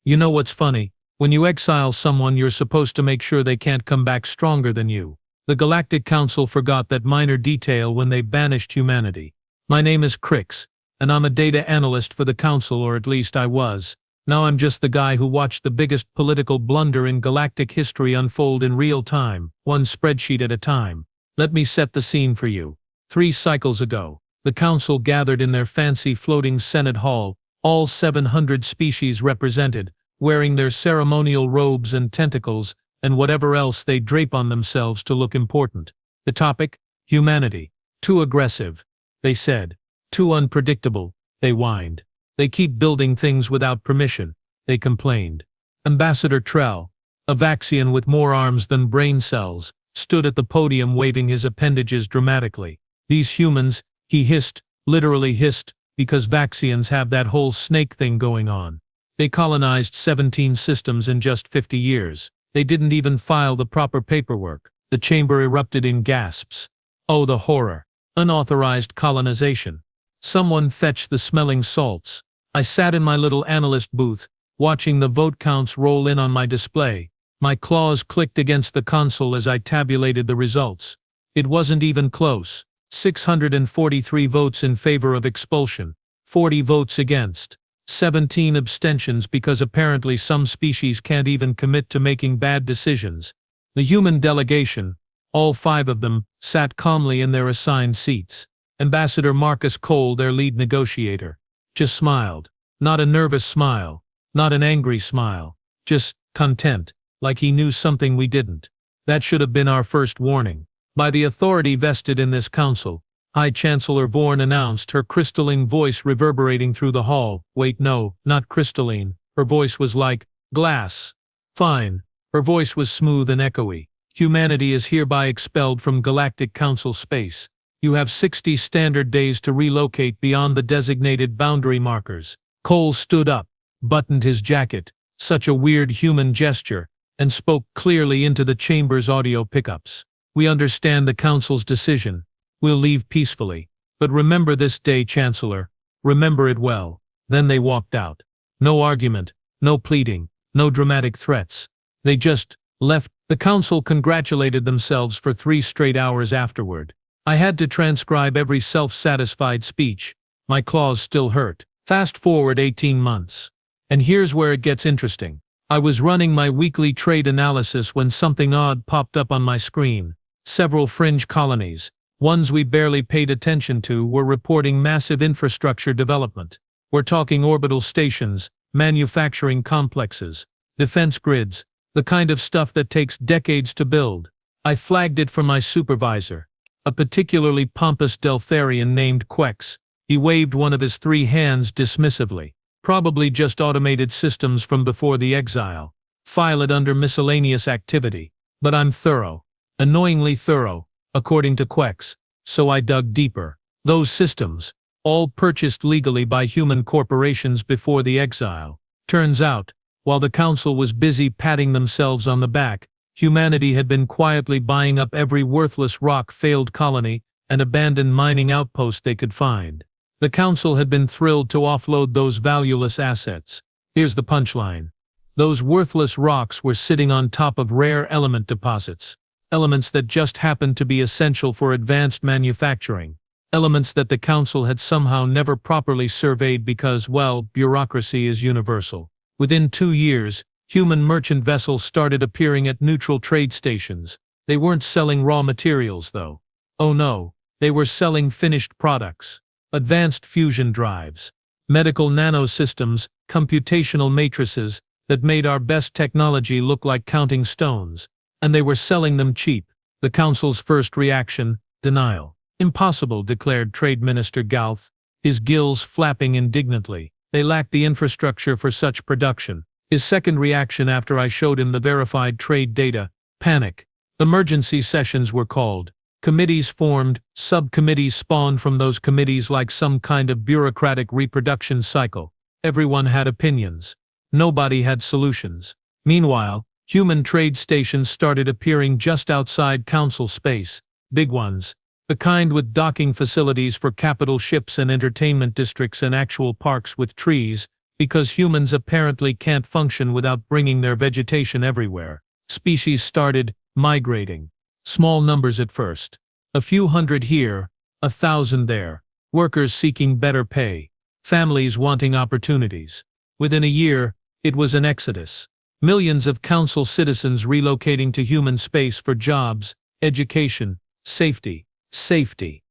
You know what's funny? When you exile someone, you're supposed to make sure they can't come back stronger than you. The Galactic Council forgot that minor detail when they banished humanity. My name is Krix, and I'm a data analyst for the Council, or at least I was. Now I'm just the guy who watched the biggest political blunder in galactic history unfold in real time, one spreadsheet at a time. Let me set the scene for you. 3 cycles ago, the Council gathered in their fancy floating Senate Hall, all 700 species represented, wearing their ceremonial robes and tentacles, and whatever else they drape on themselves to look important. The topic? Humanity. Too aggressive, they said. Too unpredictable, they whined. They keep building things without permission, they complained. Ambassador Trell, a Vaxian with more arms than brain cells, stood at the podium waving his appendages dramatically. These humans, he hissed, literally hissed, because Vaxians have that whole snake thing going on. They colonized 17 systems in just 50 years. They didn't even file the proper paperwork. The chamber erupted in gasps. Oh, the horror. Unauthorized colonization. Someone fetch the smelling salts. I sat in my little analyst booth, watching the vote counts roll in on my display. My claws clicked against the console as I tabulated the results. It wasn't even close. 643 votes in favor of expulsion, 40 votes against, 17 abstentions because apparently some species can't even commit to making bad decisions. The human delegation, all 5 of them, sat calmly in their assigned seats. Ambassador Marcus Cole, their lead negotiator, just smiled. Not a nervous smile, not an angry smile, just content, like he knew something we didn't. That should have been our first warning. By the authority vested in this council, High Chancellor Vorn announced, her crystalline voice reverberating through the hall. Wait, no, not crystalline. Her voice was like glass. Fine. Her voice was smooth and echoey. Humanity is hereby expelled from Galactic Council space. You have 60 standard days to relocate beyond the designated boundary markers. Cole stood up, buttoned his jacket, such a weird human gesture, and spoke clearly into the chamber's audio pickups. We understand the Council's decision. We'll leave peacefully. But remember this day, Chancellor. Remember it well. Then they walked out. No argument, no pleading, no dramatic threats. They just left. The Council congratulated themselves for 3 straight hours afterward. I had to transcribe every self-satisfied speech. My claws still hurt. Fast forward 18 months. And here's where it gets interesting. I was running my weekly trade analysis when something odd popped up on my screen. Several fringe colonies, ones we barely paid attention to, were reporting massive infrastructure development. We're talking orbital stations, manufacturing complexes, defense grids, the kind of stuff that takes decades to build. I flagged it for my supervisor, a particularly pompous Deltharian named Quex. He waved one of his 3 hands dismissively. Probably just automated systems from before the exile. File it under miscellaneous activity. But I'm thorough. Annoyingly thorough, according to Quex. So I dug deeper. Those systems, all purchased legally by human corporations before the exile. Turns out, while the Council was busy patting themselves on the back, humanity had been quietly buying up every worthless rock-failed colony and abandoned mining outpost they could find. The Council had been thrilled to offload those valueless assets. Here's the punchline. Those worthless rocks were sitting on top of rare element deposits. Elements that just happened to be essential for advanced manufacturing. Elements that the Council had somehow never properly surveyed because, well, bureaucracy is universal. Within 2 years, human merchant vessels started appearing at neutral trade stations. They weren't selling raw materials, though. Oh no, they were selling finished products. Advanced fusion drives, medical nanosystems, computational matrices that made our best technology look like counting stones. And they were selling them cheap. The Council's first reaction, denial. Impossible, declared Trade Minister Galth, his gills flapping indignantly. They lacked the infrastructure for such production. His second reaction after I showed him the verified trade data, panic. Emergency sessions were called. Committees formed, subcommittees spawned from those committees like some kind of bureaucratic reproduction cycle. Everyone had opinions. Nobody had solutions. Meanwhile, human trade stations started appearing just outside Council space. Big ones. The kind with docking facilities for capital ships and entertainment districts and actual parks with trees, Because humans apparently can't function without bringing their vegetation everywhere. Species started migrating. Small numbers at first. A few hundred here, 1,000 there. Workers seeking better pay. Families wanting opportunities. Within a year, it was an exodus. Millions of council citizens relocating to human space for jobs, education, safety. Safety.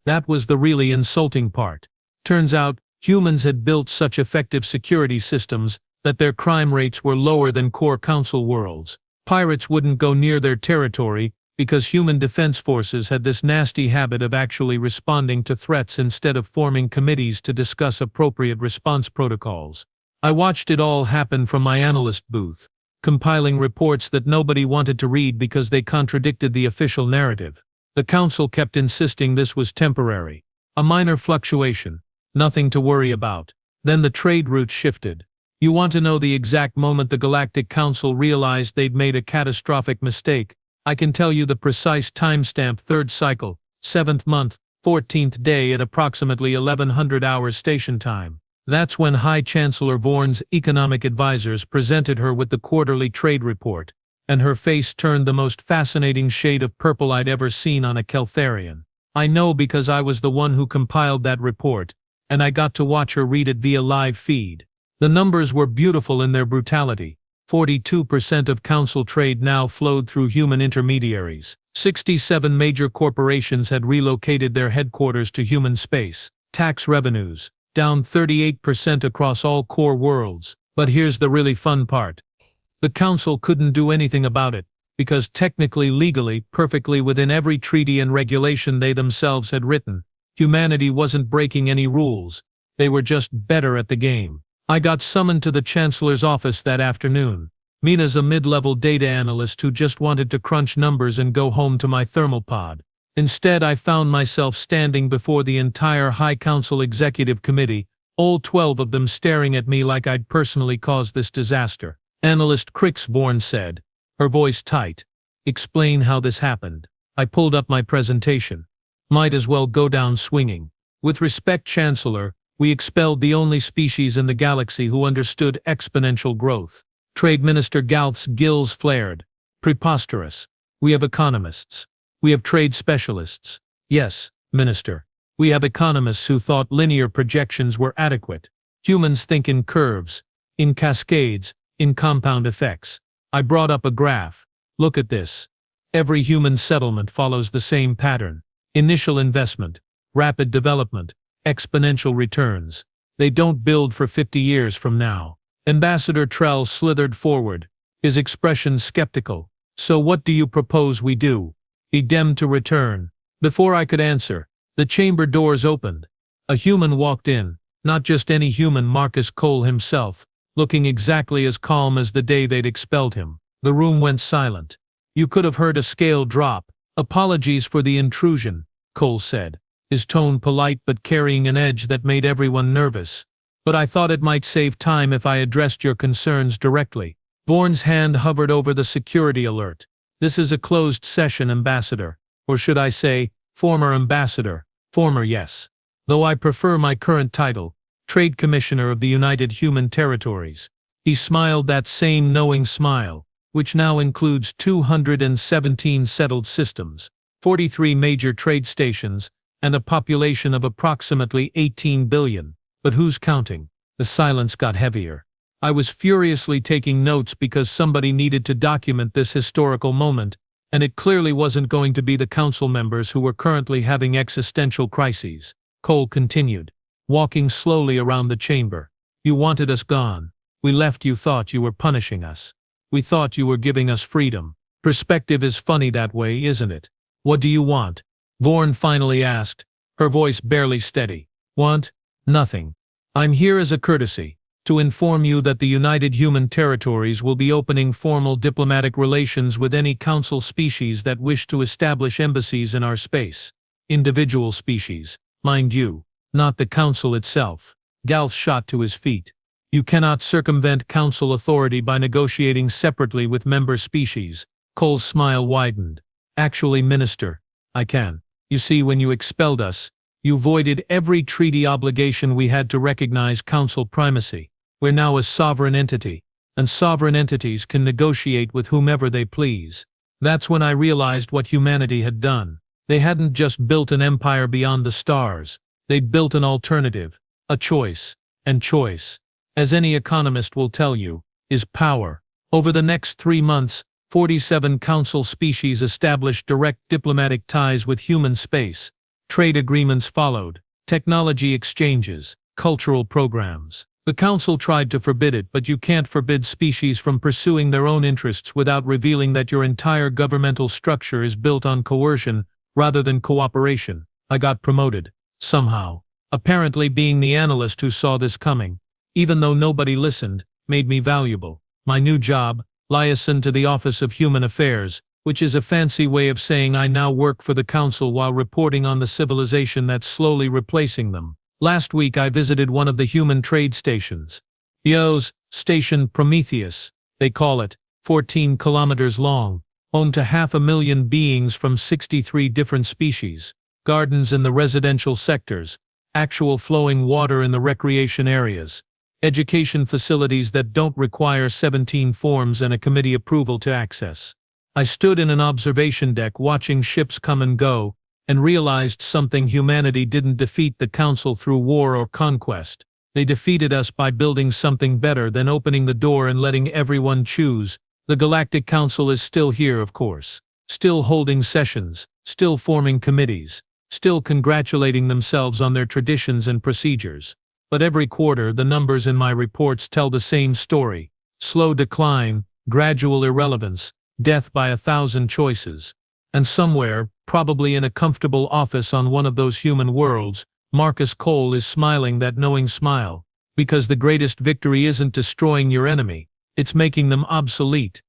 That was the really insulting part. Turns out, humans had built such effective security systems that their crime rates were lower than core council worlds. Pirates wouldn't go near their territory because human defense forces had this nasty habit of actually responding to threats instead of forming committees to discuss appropriate response protocols. I watched it all happen from my analyst booth, compiling reports that nobody wanted to read because they contradicted the official narrative. The council kept insisting this was temporary, a minor fluctuation, nothing to worry about. Then the trade route shifted. You want to know the exact moment the Galactic Council realized they'd made a catastrophic mistake? I can tell you the precise timestamp: 3rd cycle, 7th month, 14th day at approximately 1100 hours station time. That's when High Chancellor Vorn's economic advisors presented her with the quarterly trade report, and her face turned the most fascinating shade of purple I'd ever seen on a Keltharian. I know because I was the one who compiled that report, and I got to watch her read it via live feed. The numbers were beautiful in their brutality. 42% of council trade now flowed through human intermediaries. 67 major corporations had relocated their headquarters to human space. Tax revenues, down 38% across all core worlds. But here's the really fun part. The council couldn't do anything about it, because technically, legally, perfectly within every treaty and regulation they themselves had written, humanity wasn't breaking any rules. They were just better at the game. I got summoned to the Chancellor's office that afternoon. Mina's a mid-level data analyst who just wanted to crunch numbers and go home to my thermal pod. Instead, I found myself standing before the entire High Council Executive Committee, all 12 of them staring at me like I'd personally caused this disaster. Analyst Krix, Vorn said, her voice tight. Explain how this happened. I pulled up my presentation. Might as well go down swinging. With respect, Chancellor, we expelled the only species in the galaxy who understood exponential growth. Trade Minister Galth's gills flared. Preposterous. We have economists. We have trade specialists. Yes, Minister. We have economists who thought linear projections were adequate. Humans think in curves, in cascades, in compound effects. I brought up a graph. Look at this. Every human settlement follows the same pattern. Initial investment, rapid development, exponential returns. They don't build for 50 years from now. Ambassador Trell slithered forward, his expression skeptical. So what do you propose we do? Be dem to return. Before I could answer, the chamber doors opened. A human walked in, not just any human, Marcus Cole himself, looking exactly as calm as the day they'd expelled him. The room went silent. You could have heard a scale drop. Apologies for the intrusion, Cole said, his tone polite but carrying an edge that made everyone nervous. But I thought it might save time if I addressed your concerns directly. Vorn's hand hovered over the security alert. This is a closed session, Ambassador. Or should I say, former Ambassador. Former, yes. Though I prefer my current title, Trade Commissioner of the United Human Territories. He smiled that same knowing smile, which now includes 217 settled systems, 43 major trade stations, and a population of approximately 18 billion. But who's counting? The silence got heavier. I was furiously taking notes because somebody needed to document this historical moment, and it clearly wasn't going to be the council members who were currently having existential crises. Cole continued, walking slowly around the chamber. You wanted us gone. We left. You thought you were punishing us. We thought you were giving us freedom. Perspective is funny that way, isn't it? What do you want? Vorn finally asked, her voice barely steady. Want? Nothing. I'm here as a courtesy, to inform you that the United Human Territories will be opening formal diplomatic relations with any council species that wish to establish embassies in our space. Individual species, mind you, not the council itself. Galth shot to his feet. You cannot circumvent council authority by negotiating separately with member species. Cole's smile widened. Actually, Minister, I can. You see, when you expelled us, you voided every treaty obligation we had to recognize council primacy. We're now a sovereign entity, and sovereign entities can negotiate with whomever they please. That's when I realized what humanity had done. They hadn't just built an empire beyond the stars, they'd built an alternative, a choice, and choice, as any economist will tell you, is power. Over the next 3 months, 47 council species established direct diplomatic ties with human space. Trade agreements followed, technology exchanges, cultural programs. The council tried to forbid it, but you can't forbid species from pursuing their own interests without revealing that your entire governmental structure is built on coercion rather than cooperation. I got promoted, somehow. Apparently being the analyst who saw this coming, even though nobody listened, made me valuable. My new job, liaison to the Office of Human Affairs, which is a fancy way of saying I now work for the council while reporting on the civilization that's slowly replacing them. Last week I visited one of the human trade stations. Yo's, Station Prometheus, they call it, 14 kilometers long, home to 500,000 beings from 63 different species, gardens in the residential sectors, actual flowing water in the recreation areas, education facilities that don't require 17 forms and a committee approval to access. I stood in an observation deck watching ships come and go, and realized something: humanity didn't defeat the council through war or conquest. They defeated us by building something better than opening the door and letting everyone choose. The Galactic Council is still here, of course. Still holding sessions, still forming committees, still congratulating themselves on their traditions and procedures. But every quarter the numbers in my reports tell the same story: slow decline, gradual irrelevance, death by 1,000 choices. And somewhere, probably in a comfortable office on one of those human worlds, Marcus Cole is smiling that knowing smile. Because the greatest victory isn't destroying your enemy, it's making them obsolete.